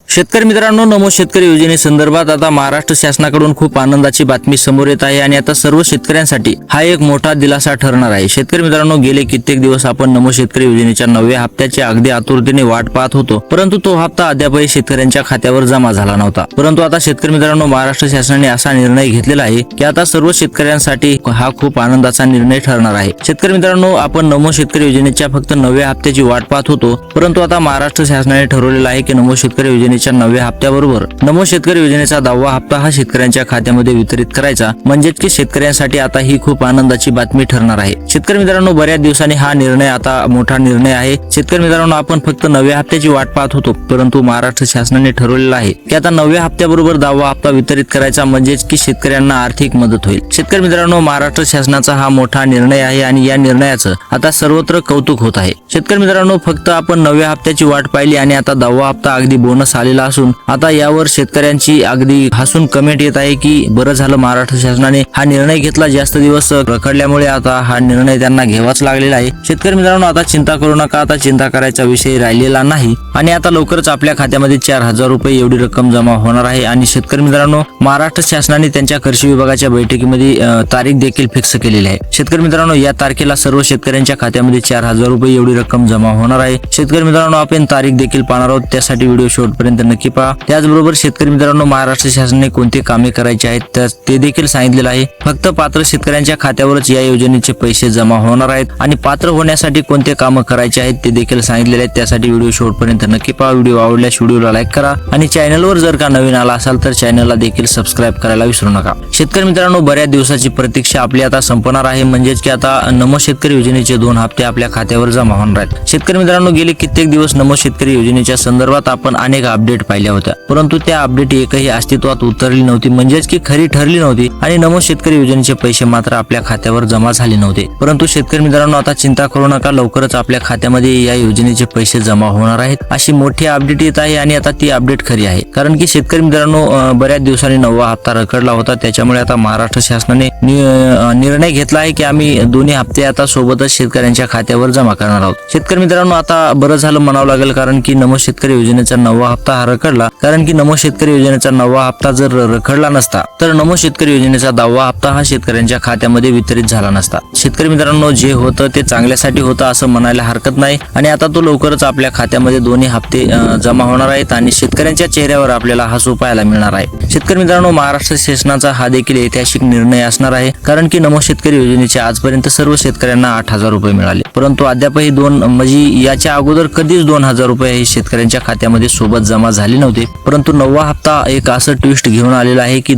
शेतकरी मित्रांनो, नमो शेतकरी योजनेसंदर्भात आता महाराष्ट्र शासनाकडून खूप आनंदाची बातमी समोर येत आहे आणि आता सर्व शेतकऱ्यांसाठी हा एक मोठा दिलासा ठरणार आहे। शेतकरी मित्रांनो, गेले कित्येक दिवस आपण नमो शेतकरी योजनेच्या 9व्या हप्त्याची अगदी आतुरतेने वाट पाहत होतो, परंतु तो हप्ता अद्यापही शेतकऱ्यांच्या खात्यावर जमा झाला नव्हता। परंतु आता शेतकरी मित्रांनो, महाराष्ट्र शासनाने असा निर्णय घेतलेला आहे की आता सर्व शेतकऱ्यांसाठी हा खूप आनंदाचा निर्णय ठरणार आहे। शेतकरी मित्रांनो, आपण नमो शेतकरी योजनेच्या फक्त 9व्या हप्त्याची वाट पाहत होतो, परंतु आता महाराष्ट्र शासनाने ठरवलेलं आहे की नमो शेतकरी योजनेच्या 9व्या हप्त्याबरोबर नमो शेतकरी योजनेचा 10वा हप्ता हा शेतकऱ्यांच्या खात्यामध्ये वितरित करायचा, म्हणजेच की शेतकऱ्यांसाठी आता ही खूप आनंदाची बातमी ठरणार आहे। शेतकरी मित्रांनो, बऱ्याच दिवसांनी हा निर्णय आता मोठा निर्णय आहे। शेतकरी मित्रांनो, आपण फक्त 9व्या हप्त्याची वाट पाहत होतो, परंतु महाराष्ट्र शासनाने ठरवलेलं आहे की आता 9व्या हप्त्याबरोबर 10वा हप्ता वितरित करायचा, म्हणजेच की शेतकऱ्यांना आर्थिक मदत होईल। शेतकरी मित्रांनो, महाराष्ट्र शासनाचा हा मोठा निर्णय आहे आणि या निर्णयाचं आता सर्वत्र कौतुक होत आहे। शेतकरी मित्रांनो, फक्त आपण 9व्या हप्त्याची वाट पाहिली आणि आता 10वा हप्ता अगदी बोनस आलेला असून आता यावर शेतकऱ्यांची अगदी हसून कमेंट येत आहे की बरं झालं महाराष्ट्र शासनाने हा निर्णय घेतला। जास्त दिवस रखडल्यामुळे आता हा निर्णय त्यांना घ्यावाच लागलेला आहे। शेतकरी मित्रांनो, आता चिंता करू नका, आता चिंता करायचा विषय राहिलेला नाही आणि आता लवकरच आपल्या खात्यामध्ये 4000 रुपये एवढी रक्कम जमा होणार आहे। आणि शेतकरी मित्रांनो, महाराष्ट्र शासनाने त्यांच्या कृषी विभागाच्या बैठकीमध्ये तारीख देखील फिक्स केलेली आहे। शेतकरी मित्रांनो, या तारखेला सर्व शेतकऱ्यांच्या खात्यामध्ये 4000 रुपये एवढी रक्कम जमा होणार आहे। शेतकरी मित्रांनो, आपण तारीख देखील पाहणार आहोत, त्यासाठी व्हिडिओ शेवटपर्यंत नक्की पहा। त्याचबरोबर शेतकरी मित्रांनो, महाराष्ट्र शासनाने कोणते कामे करायचे आहेत ते देखील सांगितलेलं आहे। फक्त पात्र शेतकऱ्यांच्या खात्यावरच या योजनेचे पैसे जमा होणार आहेत आणि पात्र होण्यासाठी कोणते कामं करायचे आहेत ते देखील सांगितलेले आहेत। त्यासाठी व्हिडिओ शेवटपर्यंत नक्की पहा। व्हिडिओ आवडल्यास व्हिडिओला लाईक करा आणि चॅनलवर जर का नवीन आला असाल तर चॅनलला देखील सबस्क्राईब करायला विसरू नका। शेतकरी मित्रांनो, बऱ्याच दिवसाची प्रतीक्षा आपली आता संपणार आहे, म्हणजेच की आता नमो शेतकरी योजनेचे 2 हप्ते आपल्या खात्यावर जमा होणार आहेत। शेतकरी मित्रांनो, गेले कित्येक दिवस नमो शेतकरी योजनेच्या संदर्भात आपण अनेक अपडेट पाहिल्या होत्या, परंतु त्या अपडेट एकही अस्तित्वात उतरली नव्हती, म्हणजेच की खरी ठरली नव्हती आणि नमो शेतकरी योजनेचे पैसे मात्र आपल्या खात्यावर जमा झाले नव्हते। परंतु शेतकरी मित्रांनो, आता चिंता करू नका, लवकरच आपल्या खात्यामध्ये या योजनेचे पैसे जमा होणार आहेत अशी मोठी अपडेट येत आहे आणि आता ती अपडेट खरी आहे। कारण की शेतकरी मित्रांनो, बऱ्याच दिवसांनी 9वा हप्ता रखडला होता, त्याच्यामुळे आता महाराष्ट्र शासनाने निर्णय घेतला आहे की आम्ही दोन्ही हप्ते आता सोबतच शेतकऱ्यांच्या खात्यावर जमा करणार आहोत। शेतकरी मित्रांनो, आता बरं झालं म्हणावं लागेल, कारण की नमो शेतकरी योजनेचा 9वा हप्ता हा रखडला। कारण की नमो शेतकरी योजनेचा 9वा हप्ता जर रखडला नसता तर नमो शेतकरी योजनेचा 10वा हप्ता हा शेतकऱ्यांच्या खात्यामध्ये वितरित झाला नसता। शेतकरी मित्रांनो, जे होतं ते चांगल्यासाठी होतं असं म्हणायला हरकत नाही आणि आता तो लवकरच आपल्या खात्यामध्ये दोन्ही हप्ते जमा होणार आहेत आणि शेतकऱ्यांच्या चेहऱ्यावर आपल्याला हसू पाहायला मिळणार आहे। शेतकरी मित्रांनो, महाराष्ट्र शासनाचा हा देखील ऐतिहासिक निर्णय असणार आहे, कारण की नमो शेतकरी योजनेचे आजपर्यंत सर्व शेतकऱ्यांना 8000 रुपये मिळाले, परंतु अद्यापही म्हणजे याच्या अगोदर कधीच 2000 रुपये हे शेतकऱ्यांच्या खात्यामध्ये सोबत जमा झाले नव्हते। परंतु 9वा हप्ता एक असं ट्विस्ट घेऊन आलेला आहे की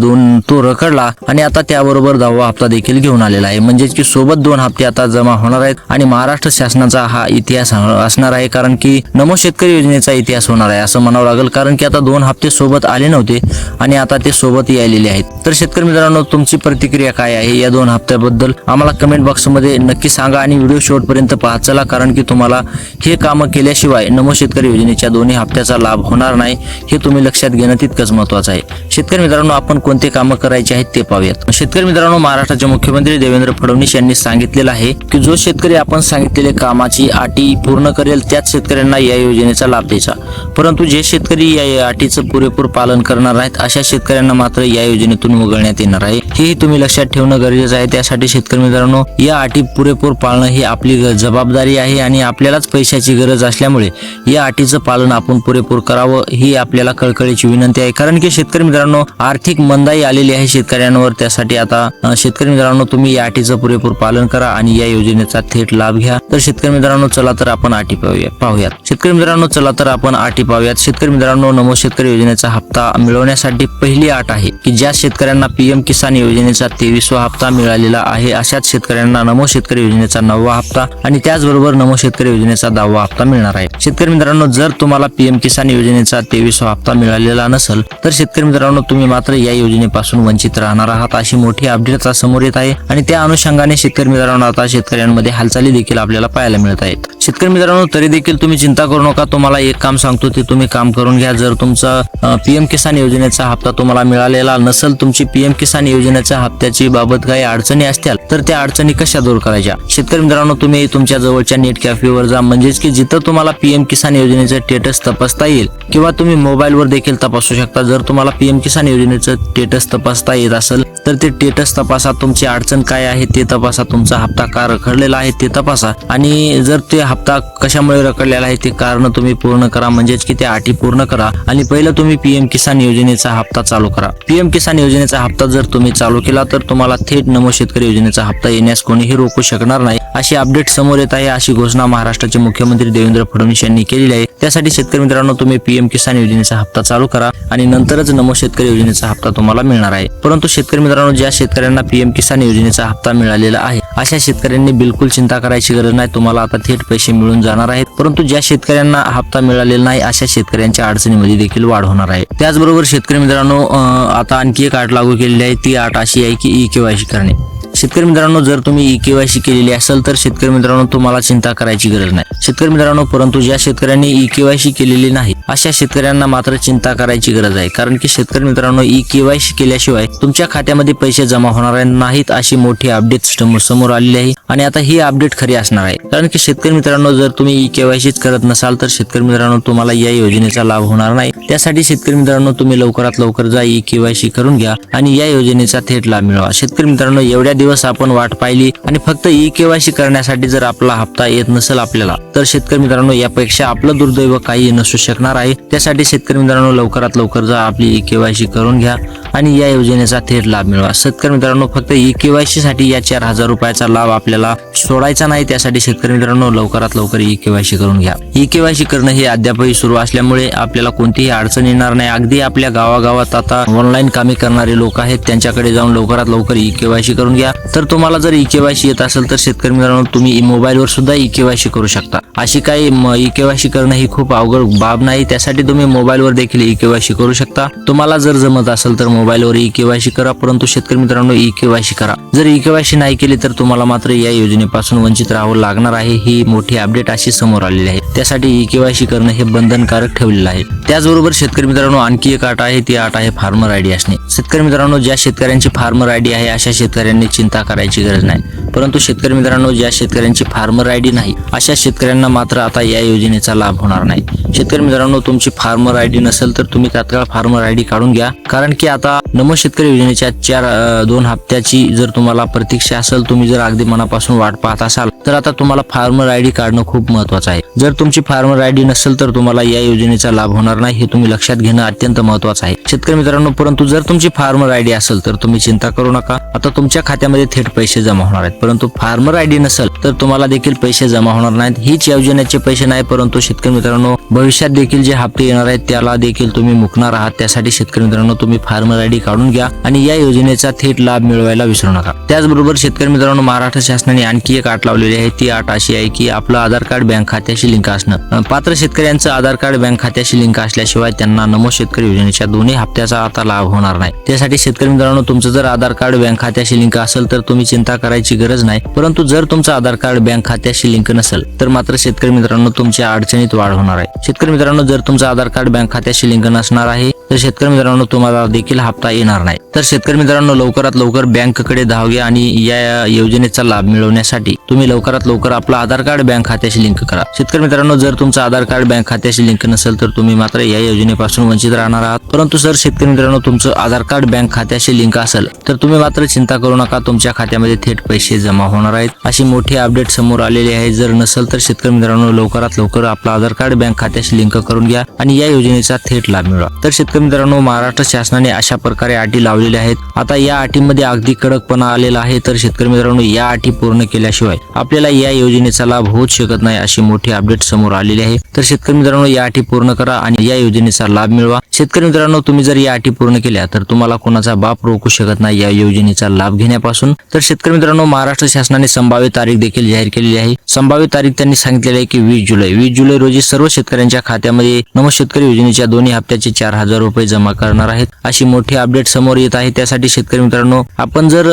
तो रखडला आणि आता त्याबरोबर 10वा हप्ता देखील घेऊन आलेला आहे, म्हणजेच की सोबत 2 हप्ते आता जमा होणार आहेत आणि महाराष्ट्र शासनाचा हा इतिहास असणार आहे। कारण की नमो शेतकरी योजनेचा इतिहास होणार आहे असं म्हणावं लागेल, कारण की आता 2 हप्ते सोबत आले नव्हते आणि आता ते सोबत यायलेले आहेत। तर शेतकरी मित्रांनो, तुमची प्रतिक्रिया काय आहे या 2 हप्त्याबद्दल आम्हाला कमेंट बॉक्स मध्ये नक्की सांगा आणि व्हिडिओ शेवटपर्यंत पाहत चला, कारण की तुम्हाला हे कामं केल्याशिवाय नमो शेतकरी योजनेच्या दोन्ही हप्त्याचा लाभ होणार नाही, हे तुम्ही लक्षात घेणं तितकंच महत्त्वाचं आहे। शेतकरी मित्रांनो, आपण कोणते कामं करायचे आहेत ते पाहूयात। शेतकरी मित्रांनो, महाराष्ट्राचे मुख्यमंत्री देवेंद्र फडणवीस यांनी सांगितलेलं आहे की जो शेतकरी आपण सांगितलेले कामाची अटी पूर्ण करेल त्याच शेतकऱ्यांना या योजनेचा लाभ द्यायचा, परंतु जे शेतकरी या अटीचं पुरेपूर पालन करणार नाहीत अशा शेतकऱ्यांना मात्र या योजनेतून वगळण्यात येणार आहे, हेही तुम्ही लक्षात ठेवणं गरजेचं आहे। त्यासाठी शेतकरी मित्रांनो, या अटी पुरेपूर पाळणं ही आपली जबाबदारी आहे आणि आपल्यालाच पैशाची गरज असल्यामुळे या अटीचं पालन आपण पुरेपूर करावं ही आपल्याला कळकळीची विनंती आहे। कारण की शेतकरी मित्रांनो, आर्थिक मंदाई आलेली आहे शेतकऱ्यांवर, त्यासाठी आता शेतकरी मित्रांनो, तुम्ही या अटीचं पुरेपूर पालन करा आणि या योजनेचा थेट लाभ घ्या। तर शेतकरी मित्रांनो, चला तर आपण अटी पाहूयात। शेतकरी मित्रांनो, चला तर आपण अटी पाहूयात। शेतकरी मित्रांनो, नमो शेतकरी योजनेचा हप्ता मिळवण्यासाठी पहिली अट आहे की ज्या शेतकऱ्यांना पीएम किसान योजनेचा 23वा हप्ता मिळालेला आहे अशाच शेतकऱ्यांना नमो शेतकरी योजनेचा 9वा हप्ता आणि त्याचबरोबर नमो शेतकरी योजनेचा 10वा हप्ता मिळणार आहे। शेतकरी मित्रांनो, जर तुम्हाला पीएम किसान योजनेचा 23वा हप्ता मिळालेला नसेल तर शेतकरी मित्रांनो, तुम्ही मात्र या योजनेपासून वंचित राहणार आहात अशी मोठी अपडेट आता समोर येत आहे आणि त्या अनुषंगाने शेतकरी मित्रांनो, आता शेतकऱ्यांमध्ये हालचाली देखील आपल्याला पाहायला मिळत आहेत। शेतकरी मित्रांनो, तरी देखील तुम्ही चिंता करू नका, तुम्हाला एक काम सांगतो ते तुम्ही काम करून घ्या। जर तुमचा पीएम किसान योजनेचा हप्ता तुम्हाला मिळालेला नसेल, तुमची पीएम किसान योजनेच्या हप्त्याची बाबत काही अडचणी असतील तर त्या अडचणी कशा दूर करायच्या. शेतकरी मित्रांनो, तुम्ही तुमच्या जवळच्या नेट कॅफेवर जा, म्हणजेच की जिथं तुम्हाला पीएम किसान योजनेचं स्टेटस तपासता येईल किंवा तुम्ही मोबाईलवर देखील तपासू शकता. जर तुम्हाला पीएम किसान योजनेचं स्टेटस तपासता येत असेल तर ते स्टेटस तपासा, तुमची अडचण काय आहे ते तपासा, तुमचा हप्ता का रखडलेला आहे ते तपासा आणि जर ते हप्ता कशामुळे रखडलेला आहे ते कारण तुम्ही पूर्ण करा, म्हणजेच की त्या अटी पूर्ण करा आणि पहिलं तुम्ही पीएम किसान योजनेचा हप्ता चालू करा. पीएम किसान योजनेचा हप्ता जर तुम्ही चालू केला तर तुम्हाला थेट नमो शेतकरी योजनेचा हप्ता येण्यास कोणीही रोखू शकणार नाही, अशी अपडेट समोर येत आहे. अशी घोषणा महाराष्ट्राचे मुख्यमंत्री देवेंद्र फडणवीस यांनी केलेली आहे. त्यासाठी शेतकरी मित्रांनो, तुम्ही पीएम किसान योजनेचा हप्ता चालू करा आणि नंतरच नमो शेतकरी योजनेचा हप्ता तुम्हाला मिळणार आहे. परंतु शेतकरी मित्रांनो, ज्या शेतकऱ्यांना पीएम किसान योजनेचा हप्ता मिळालेला आहे अशा शेतकऱ्यांनी बिलकुल चिंता करायची गरज नाही, तुम्हाला आता थेट पैसे मिळून जाणार आहेत. परंतु ज्या शेतकऱ्यांना हप्ता मिळालेला नाही अशा शेतकऱ्यांच्या अडचणीमध्ये देखील वाढ होणार आहे. त्याचबरोबर शेतकरी मित्रांनो, आता आणखी एक अट लागू केलेली आहे. ती अट अशी आहे की ई-केवायसी करणे. शेतकरी मित्रांनो, जर तुम्ही ई-केवायसी केलेली असेल तर शेतकरी मित्रांनो तुम्हाला चिंता करायची गरज नाही. शेतकरी मित्रांनो, परंतु ज्या शेतकऱ्यांनी ई-केवायसी केलेली नाही अशा शेतकऱ्यांना मात्र चिंता करायची गरज आहे. कारण की शेतकरी मित्रांनो, ई-केवायसी केल्याशिवाय तुमच्या खात्यामध्ये पैसे जमा होणार नाहीत अशी मोठी अपडेट समोर आलेली आहे आणि आता ही अपडेट खरी असणार आहे. कारण की शेतकरी मित्रांनो, जर तुम्ही ई-केवायसीच करत नसाल तर शेतकरी मित्रांनो तुम्हाला या योजनेचा लाभ होणार नाही. त्यासाठी शेतकरी मित्रांनो तुम्ही लवकरात लवकर जा, ई-केवायसी करून घ्या आणि या योजनेचा थेट लाभ मिळवा. शेतकरी मित्रांनो, एवढ्या दिवस आपण वाट पाहिली आणि फक्त ई-केवायसी करण्यासाठी जर आपला हप्ता येत नसेल आपल्याला तर शेतकरी मित्रांनो यापेक्षा आपलं दुर्दैव काही नसू शकणार आहे. त्यासाठी शेतकरी मित्रांनो लवकरात लवकर जा, आपली ई-केवायसी करून घ्या आणि या योजनेचा थेट लाभ मिळवा. शेतकरी मित्रांनो, फक्त ई-केवायसी साठी या 4,000 रुपयाचा लाभ आपल्याला सोडायचा नाही. त्यासाठी शेतकरी मित्रांनो लवकरात लवकर ई-केवायसी करून घ्या. ई-केवायसी करणं हे अद्यापही सुरू असल्यामुळे आपल्याला कोणतीही अडचण येणार नाही. अगदी आपल्या गावागावात आता ऑनलाईन कामे करणारे लोक आहेत, त्यांच्याकडे जाऊन लवकरात लवकर ई-केवायसी करून घ्या. तर तुम्हाला जर ई-केवायसी येत असेल तर शेतकरी मित्रांनो तुम्ही मोबाईलवर सुद्धा ई-केवायसी करू शकता. अशी काही ई-केवायसी करणं ही खूप अवघड बाब नाही. त्यासाठी तुम्ही मोबाईलवर देखील ई-केवायसी करू शकता. तुम्हाला जर जमत असेल तर मोबाईलवर ई-केवायसी करा, परंतु शेतकरी मित्रांनो ई-केवायसी करा. जर ई-केवायसी नाही केली तर तुम्हाला मात्र या योजनेपासून वंचित राहावं लागणार आहे. ही मोठी अपडेट अशी समोर आलेली आहे. त्यासाठी ई-केवायसी करणं हे बंधनकारक ठेवलेलं आहे. त्याचबरोबर शेतकरी मित्रांनो आणखी एक अट आहे, ती अट आहे फार्मर आयडी असणे. शेतकरी मित्रांनो, ज्या शेतकऱ्यांची फार्मर आयडी आहे अशा शेतकऱ्यांनी चिंता करायची गरज नाही. परंतु शेतकरी मित्रांनो, ज्या शेतकऱ्यांची फार्मर आयडी नाही अशा शेतकऱ्यांना मात्र आता या योजनेचा लाभ होणार नाही. शेतकरी मित्रांनो, तुमची फार्मर आयडी नसेल तर तुम्ही तात्काळ फार्मर आयडी काढून घ्या. कारण की आता नमो शेतकरी योजनेच्या 2 हप्त्याची जर तुम्हाला प्रतीक्षा असेल, तुम्ही जर अगदी मनापासून वाट पाहत असाल तर आता तुम्हाला फार्मर आयडी काढणं खूप महत्वाचं आहे. जर तुमची फार्मर आयडी नसेल तर तुम्हाला या योजनेचा लाभ होणार नाही. हे तुम्ही लक्षात घेणं अत्यंत महत्वाचं आहे शेतकरी मित्रांनो. परंतु जर तुमची फार्मर आयडी असेल तर तुम्ही चिंता करू नका, आता तुमच्या खात्यामध्ये थेट पैसे जमा होणार आहेत. परंतु फार्मर आयडी नसेल तर तुम्हाला देखील पैसे जमा होणार नाहीत. हीच योजनेचे पैसे नाही, परंतु शेतकरी मित्रांनो भविष्यात देखील जे हप्ते येणार आहेत त्याला देखील तुम्ही मुकणार आहात. त्यासाठी शेतकरी मित्रांनो तुम्ही फार्मर आयडी काढून घ्या आणि या योजनेचा थेट लाभ मिळवायला विसरू नका. त्याचबरोबर शेतकरी मित्रांनो, महाराष्ट्र शासनाने आणखी एक अट लावलेली आहे. ती अट अशी आहे की आपलं आधार कार्ड बँक खात्याशी लिंक असणं. पात्र शेतकऱ्यांचं आधार कार्ड बँक खात्याशी लिंक असल्याशिवाय त्यांना नमो शेतकरी योजनेच्या दोन्ही हप्त्याचा आता लाभ होणार नाही. त्यासाठी शेतकरी मित्रांनो, तुमचं जर आधार कार्ड बँक खात्याशी लिंक असेल तर तुम्ही चिंता करायची गरज नाही. परंतु जर तुमचं आधार कार्ड बँक खात्याशी लिंक नसेल तर मात्र शेतकरी मित्रांनो तुमच्या अडचणीत वाढ होणार आहे. शेतकरी मित्रांनो, जर तुमचं आधार कार्ड बँक खात्याशी लिंक नसणार आहे तर शेतकरी मित्रांनो तुम्हाला देखील हप्ता येणार नाही. तर शेतकरी मित्रांनो लवकरात लवकर बँकेकडे धाव घ्या आणि या योजनेचा लाभ मिळवण्यासाठी तुम्ही लवकरात लवकर आपलं आधार कार्ड बँक खात्याशी लिंक करा. शेतकरी मित्रांनो, जर तुमचं आधार कार्ड बँक खात्याशी लिंक नसेल तर तुम्ही मात्र या योजनेपासून वंचित राहणार आहात. परंतु जर शेतकरी मित्रांनो तुमचं आधार कार्ड बँक खात्याशी लिंक असेल तर तुम्ही मात्र चिंता करू नका, तुमच्या खात्यामध्ये थेट पैसे जमा होणार आहेत. अशी मोठी अपडेट समोर आलेली आहे. जर नसेल तर शेतकरी मित्रांनो लवकरात लवकर आपलं आधार कार्ड बँक खात्याशी लिंक करून घ्या आणि या योजनेचा थेट लाभ मिळवा. तर शेतकरी मित्रांनो, महाराष्ट्र शासनाने अशा प्रकारे अटी लावलेल्या आहेत. आता या अटीमध्ये अगदी कडकपणा आलेला आहे. तर शेतकरी मित्रांनो, या अटी पूर्ण केल्याशिवाय आपल्याला या योजनेचा लाभ होऊच शकत नाही, अशी मोठी अपडेट समोर आलेली आहे. तर शेतकरी मित्रांनो, या अटी पूर्ण करा आणि या योजनेचा लाभ मिळवा. शेतकरी मित्रांनो, तुम्ही जर या अटी पूर्ण केल्या तर तुम्हाला कोणाचा बाप रोखू शकत नाही या योजनेचा लाभ घेण्यापासून. तर शेतकरी मित्रांनो, महाराष्ट्र शासनाने संभाव्य तारीख देखील जाहीर केलेली आहे. संभाव्य तारीख त्यांनी सांगितलेली आहे की 20 जुलै रोजी सर्व शेतकऱ्यांच्या खात्यामध्ये नमो शेतकरी योजनेच्या दोन्ही हप्त्याचे 4,000 रुपये जमा करणार आहेत. अशी मोठी अपडेट समोर येत आहे. त्यासाठी शेतकरी मित्रांनो, आपण जर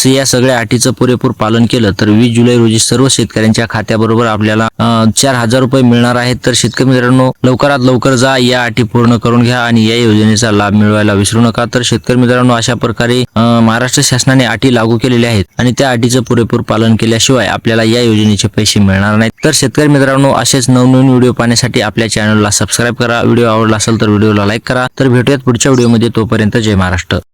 या सगळ्या अटीचं पुरेपूर पालन केलं तर 20 जुलै रोजी सर्व शेतकऱ्यांच्या खात्याबरोबर आपल्याला 4,000 रुपये मिळणार आहेत. तर शेतकरी मित्रांनो लवकरात लवकर जा, या अटी पूर्ण करून घ्या आणि या योजनेचा लाभ मिळवायला विसरू नका। तर शेतकरी मित्रांनो, अशा प्रकारे महाराष्ट्र शासनाने अटी लागू केलेल्या आहेत आणि त्या अटीचं पुरेपूर पालन केल्याशिवाय आपल्याला या योजनेचे पैसे मिळणार नाहीत। तर शेतकरी मित्रांनो, असेच नवनवीन व्हिडिओ पाहण्यासाठी आपल्या चॅनलला सबस्क्राईब करा। व्हिडिओ आवडला असेल तर व्हिडिओला लाईक करा। तर भेटूयात पुढच्या व्हिडिओमध्ये, तोपर्यंत जय महाराष्ट्र।